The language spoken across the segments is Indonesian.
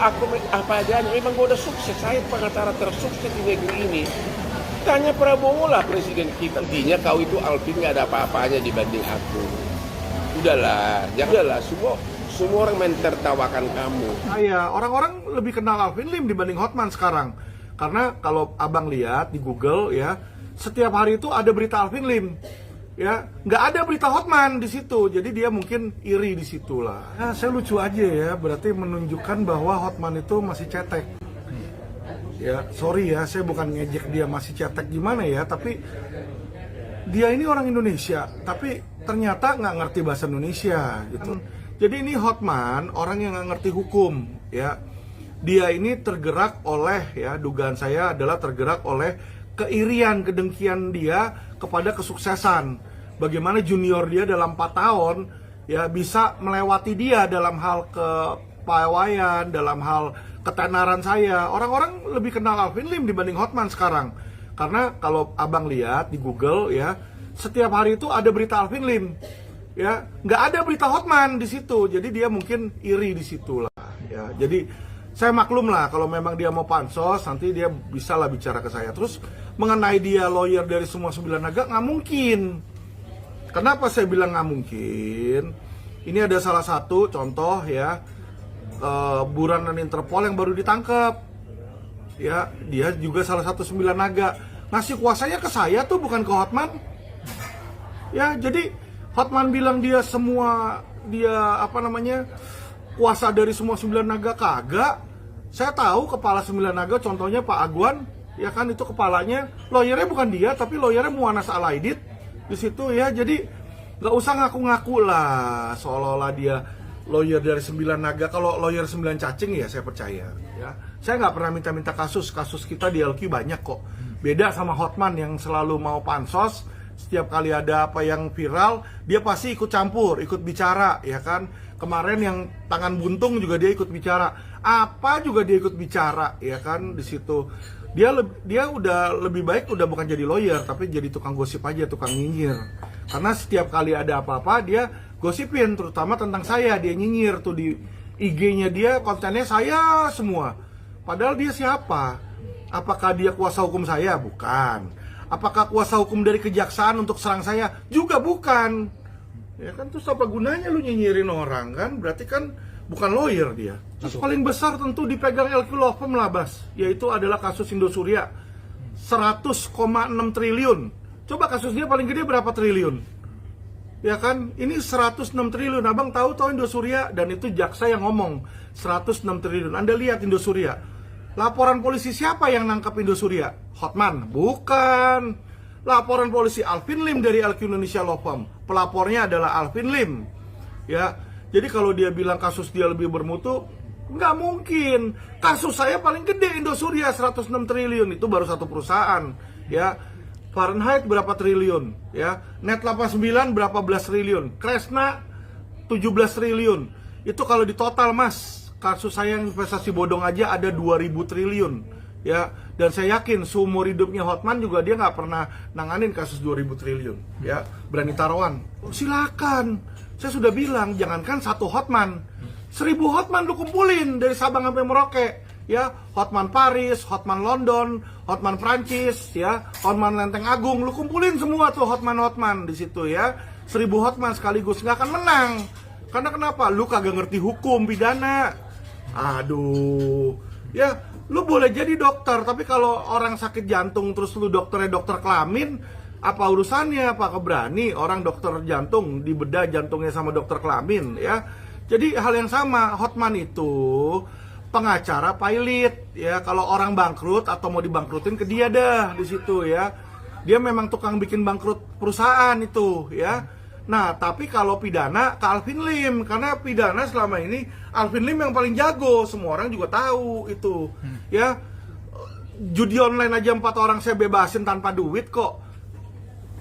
aku apa adanya, memang gue udah sukses, saya pengacara tersukses di negeri ini. Tanya Prabowo lah presiden kita. Intinya kau itu Alvin nggak ada apa-apanya dibanding aku. Udahlah, janganlah semua orang mentertawakan kamu. Orang-orang lebih kenal Alvin Lim dibanding Hotman sekarang. Karena kalau abang lihat di Google ya, setiap hari itu ada berita Alvin Lim. Ya, nggak ada berita Hotman di situ, jadi dia mungkin iri di situ lah. Ya, saya lucu aja ya, berarti menunjukkan bahwa Hotman itu masih cetek. Ya, sorry ya, saya bukan ngejek dia masih cetek gimana ya, tapi dia ini orang Indonesia, tapi ternyata nggak ngerti bahasa Indonesia gitu. Jadi ini Hotman orang yang nggak ngerti hukum, ya. Dia ini tergerak oleh, ya, dugaan saya adalah tergerak oleh keirian, kedengkian dia kepada kesuksesan. Bagaimana junior dia dalam 4 tahun ya bisa melewati dia dalam hal kepawaian, dalam hal ketenaran saya. Orang-orang lebih kenal Alvin Lim dibanding Hotman sekarang. Karena kalau abang lihat di Google ya, setiap hari itu ada berita Alvin Lim. Ya, nggak ada berita Hotman di situ. Jadi dia mungkin iri di situ lah. Ya, jadi saya maklum lah kalau memang dia mau pansos, nanti dia bisa lah bicara ke saya. Terus mengenai dia lawyer dari semua 9 naga, nggak mungkin. Kenapa saya bilang nggak mungkin? Ini ada salah satu contoh ya, buronan Interpol yang baru ditangkap. Ya, dia juga salah satu 9 naga. Ngasih kuasanya ke saya tuh, bukan ke Hotman. Ya, jadi Hotman bilang dia kuasa dari semua 9 naga, kagak. Saya tahu kepala 9 naga, contohnya Pak Agwan, ya kan, itu kepalanya, lawyernya bukan dia, tapi lawyernya Muanas Alaidit di situ ya. Jadi nggak usah ngaku-ngaku lah seolah-olah dia lawyer dari 9 naga. Kalau lawyer 9 cacing ya saya percaya ya. Saya nggak pernah minta kasus kita di LQ banyak kok. Beda sama Hotman yang selalu mau pansos. Setiap kali ada apa yang viral, dia pasti ikut campur, ikut bicara, ya kan. Kemarin yang tangan buntung juga dia ikut bicara. Apa juga dia ikut bicara, ya kan, di situ. Dia udah lebih baik udah bukan jadi lawyer, tapi jadi tukang gosip aja, tukang nyinyir. Karena setiap kali ada apa-apa dia gosipin, terutama tentang saya. Dia nyinyir tuh di IG-nya dia, kontennya saya semua. Padahal dia siapa? Apakah dia kuasa hukum saya? Bukan. Apakah kuasa hukum dari kejaksaan untuk serang saya? Juga bukan. Ya kan, terus apa gunanya lu nyinyirin orang kan? Berarti kan bukan lawyer dia. Terus paling besar tentu dipegang LQ Law Firm lah, Bas. Yaitu adalah kasus Indosuria. 100,6 triliun. Coba kasus dia paling gede berapa triliun? Ya kan? Ini 106 triliun. Abang tahu Indosuria, dan itu jaksa yang ngomong 106 triliun. Anda lihat Indosuria. Laporan polisi siapa yang nangkap Indosuria? Hotman? Bukan. Laporan polisi Alvin Lim dari LQ Indonesia Law Firm. Pelapornya adalah Alvin Lim. Ya. Jadi kalau dia bilang kasus dia lebih bermutu, nggak mungkin. Kasus saya paling gede Indosuria 106 triliun. Itu baru satu perusahaan. Ya. Fahrenheit berapa triliun? Ya. Net 89 berapa belas triliun? Kresna 17 triliun. Itu kalau di total, Mas. Kasus saya yang investasi bodong aja ada 2.000 triliun. Ya, dan saya yakin seumur hidupnya Hotman juga dia nggak pernah nanganin kasus 2.000 triliun. Ya, berani taruhan. Silakan. Saya sudah bilang, jangankan satu Hotman, 1.000 Hotman lu kumpulin dari Sabang sampai Merauke. Ya, Hotman Paris, Hotman London, Hotman Prancis, ya, Hotman Lenteng Agung, lu kumpulin semua tuh Hotman di situ ya. 1.000 Hotman sekaligus nggak akan menang. Karena kenapa? Lu kagak ngerti hukum pidana. Aduh, ya lu boleh jadi dokter, tapi kalau orang sakit jantung terus lu dokternya dokter kelamin, apa urusannya? Apa keberani orang dokter jantung dibedah jantungnya sama dokter kelamin, ya? Jadi hal yang sama, Hotman itu pengacara pilot, ya. Kalau orang bangkrut atau mau dibangkrutin ke dia dah di situ, ya. Dia memang tukang bikin bangkrut perusahaan itu, ya. Nah, tapi kalau pidana ke Alvin Lim, karena pidana selama ini Alvin Lim yang paling jago, semua orang juga tahu itu. Ya, judi online aja 4 orang saya bebasin tanpa duit kok.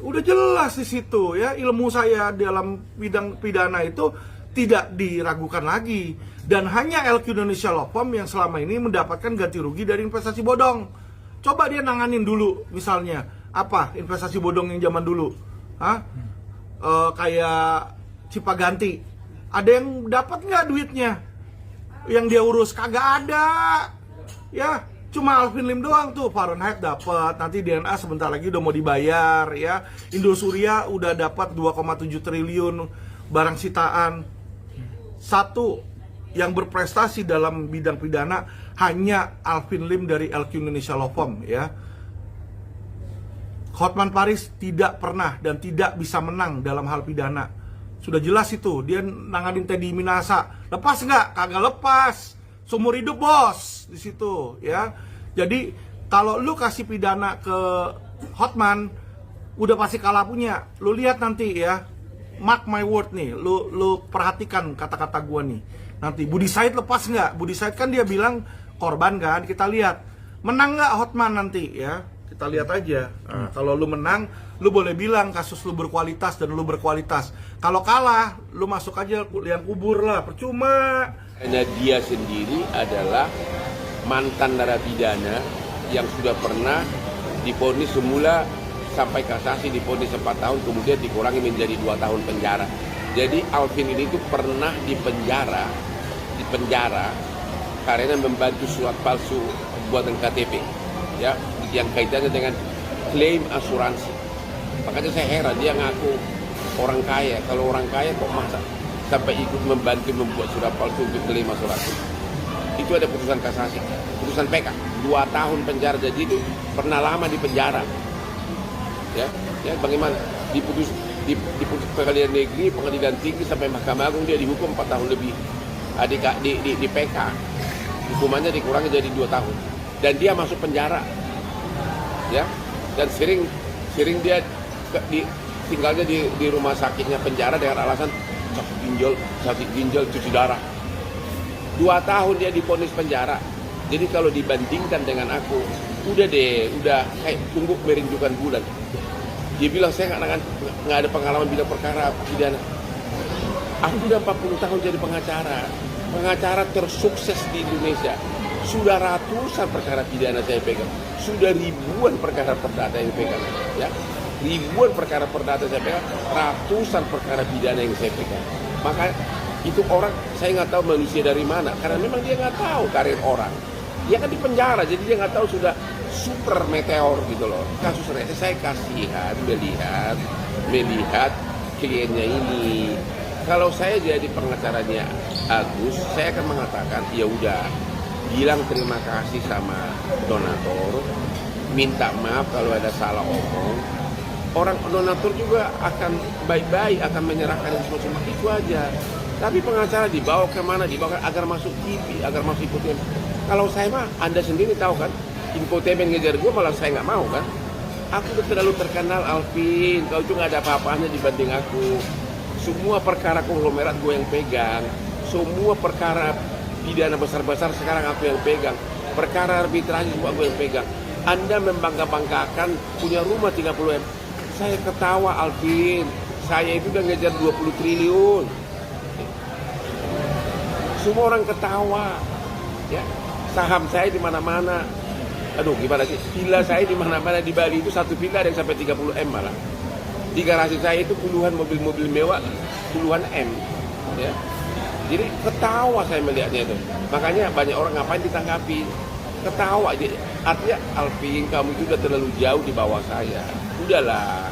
Udah jelas di situ ya, ilmu saya dalam bidang pidana itu tidak diragukan lagi. Dan hanya LQ Indonesia Law Firm yang selama ini mendapatkan ganti rugi dari investasi bodong. Coba dia nanganin dulu, misalnya apa investasi bodong yang zaman dulu, kayak Cipaganti, ada yang dapat nggak duitnya? yang dia urus? Kagak ada. Ya, cuma Alvin Lim doang tuh. Fahrenheit dapat, nanti DNA sebentar lagi udah mau dibayar ya. Indosuria udah dapat 2,7 triliun barang sitaan. Satu yang berprestasi dalam bidang pidana hanya Alvin Lim dari LQ Indonesia Law Firm ya. Hotman Paris tidak pernah dan tidak bisa menang dalam hal pidana. Sudah jelas itu, dia nanganin Teddy Minasa. Lepas nggak? Kagak lepas. Seumur hidup bos di situ ya. Jadi kalau lu kasih pidana ke Hotman, udah pasti kalah punya. Lu lihat nanti ya. Mark my word nih, lu perhatikan kata-kata gua nih. Nanti Budi Said lepas nggak? Budi Said kan dia bilang korban kan, kita lihat. Menang nggak Hotman nanti ya? Kita lihat aja. Nah, kalau lu menang, lu boleh bilang kasus lu berkualitas dan lu berkualitas. Kalau kalah, lu masuk aja yang kubur lah, percuma. Karena dia sendiri adalah mantan narapidana yang sudah pernah divonis semula sampai kasasi divonis 4 tahun, kemudian dikurangi menjadi 2 tahun penjara. Jadi Alvin ini tuh pernah dipenjara karena membantu surat palsu buatan KTP, ya, yang kaitannya dengan klaim asuransi. Makanya saya heran, dia ngaku orang kaya. Kalau orang kaya kok masa sampai ikut membantu membuat surat palsu untuk klaim asuransi? Itu ada putusan kasasi, putusan PK 2 tahun penjara. Jadi itu pernah lama di penjara. Ya, bagaimana diputus pengadilan negeri, pengadilan tinggi sampai Mahkamah Agung, dia dihukum 4 tahun lebih. Di PK hukumannya dikurangi jadi 2 tahun dan dia masuk penjara ya, dan sering dia tinggalnya di rumah sakitnya penjara dengan alasan sakit ginjal cuci darah. 2 tahun dia divonis penjara. Jadi kalau dibandingkan dengan aku, udah kayak tunggu merindukan bulan. Dia bilang saya nggak ada pengalaman bidang perkara pidana. Aku sudah 40 tahun jadi pengacara tersukses di Indonesia. Sudah ratusan perkara pidana saya pegang, sudah ribuan perkara perdata yang pegang, ya, ribuan perkara perdata saya pegang, ratusan perkara pidana yang saya pegang. Maka itu orang saya nggak tahu manusia dari mana, karena memang dia nggak tahu karir orang. Dia kan di penjara, jadi dia nggak tahu sudah super meteor gitu loh. Kasus saya kasihan melihat kliennya ini. Kalau saya jadi pengacaranya Agus, saya akan mengatakan ya udah, bilang terima kasih sama donatur, minta maaf kalau ada salah omong. Orang donatur juga akan baik-baik, akan menyerahkan semua itu aja. Tapi pengacara dibawa kemana? Dibawa agar masuk TV, agar masuk infotainment. Kalau saya mah, Anda sendiri tahu kan, infotainment ngejar gue, malah saya nggak mau kan. Aku udah terlalu terkenal, Alvin. Kau juga nggak ada apa-apanya dibanding aku. Semua perkara konglomerat gue yang pegang. Semua perkara pidana besar-besar sekarang aku yang pegang. Perkara arbitrasi semua gue yang pegang. Anda membangga-banggakan punya rumah 30 M. Saya ketawa, Alvin. Saya itu udah ngejar 20 triliun. Semua orang ketawa. Ya, saham saya di mana-mana. Aduh, gimana sih? Villa saya di mana-mana di Bali itu satu villa ada yang sampai 30 M malah. Di garasi saya itu puluhan mobil-mobil mewah, puluhan M. Ya. Jadi ketawa saya melihatnya itu. Makanya banyak orang ngapain ditanggapi. Ketawa. Jadi, artinya Alvin, kamu itu udah terlalu jauh di bawah saya. Udahlah.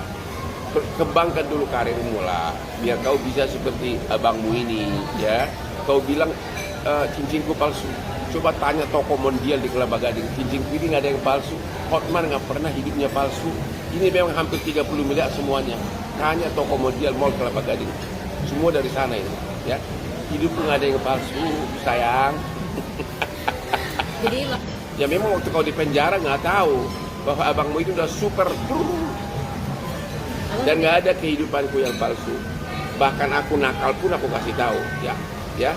Kembangkan dulu karirmu lah. Biar kau bisa seperti abangmu ini. Ya. Kau bilang cincinku palsu. Coba tanya toko mondial di Kelapa Gading, cincinku ini nggak ada yang palsu. Hotman nggak pernah hidupnya palsu. Ini memang hampir 30 miliar semuanya. Tanya toko mondial mall Kelapa Gading, semua dari sana ini. Ya, hidupku nggak ada yang palsu, sayang. Jadi ya memang waktu kau di penjara nggak tahu bahwa abangmu itu udah super dan nggak ada kehidupanku yang palsu. Bahkan aku nakal pun aku kasih tahu, ya,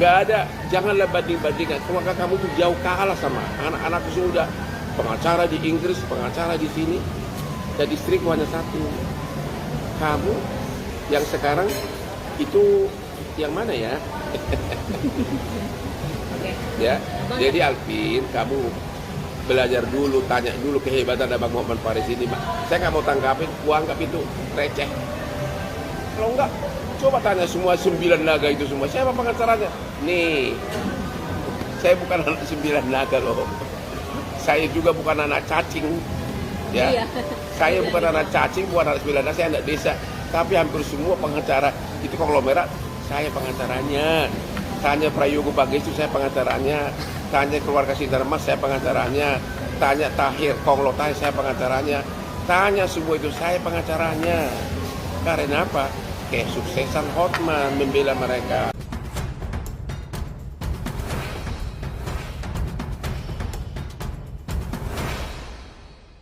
nggak ada. Janganlah banding-bandingkan. Maka kamu tuh jauh kalah sama anak-anakku sudah pengacara di Inggris, pengacara di sini, dan istriku hanya satu. Kamu yang sekarang itu yang mana ya? Oke. Ya, jadi Alvin, kamu belajar dulu, tanya dulu kehebatan Abang Hotman Paris ini. Saya nggak mau tangkapin, anggap itu receh. Kalau enggak, coba tanya semua 9 naga itu semua. Siapa pengacaranya? Nih, saya bukan anak 9 naga loh. Saya juga bukan anak cacing. Ya, Iya. saya bukan anak cacing, bukan anak 9 naga, saya anak desa. Tapi hampir semua pengacara itu konglomerat, saya pengacaranya. Tanya Prayogo Bagesu, saya pengacaranya. Tanya keluarga Sinarmas, saya pengacaranya. Tanya Tahir Konglo Tahir, saya pengacaranya. Tanya semua itu, saya pengacaranya. Karena apa? Kesuksesan Hotman membela mereka.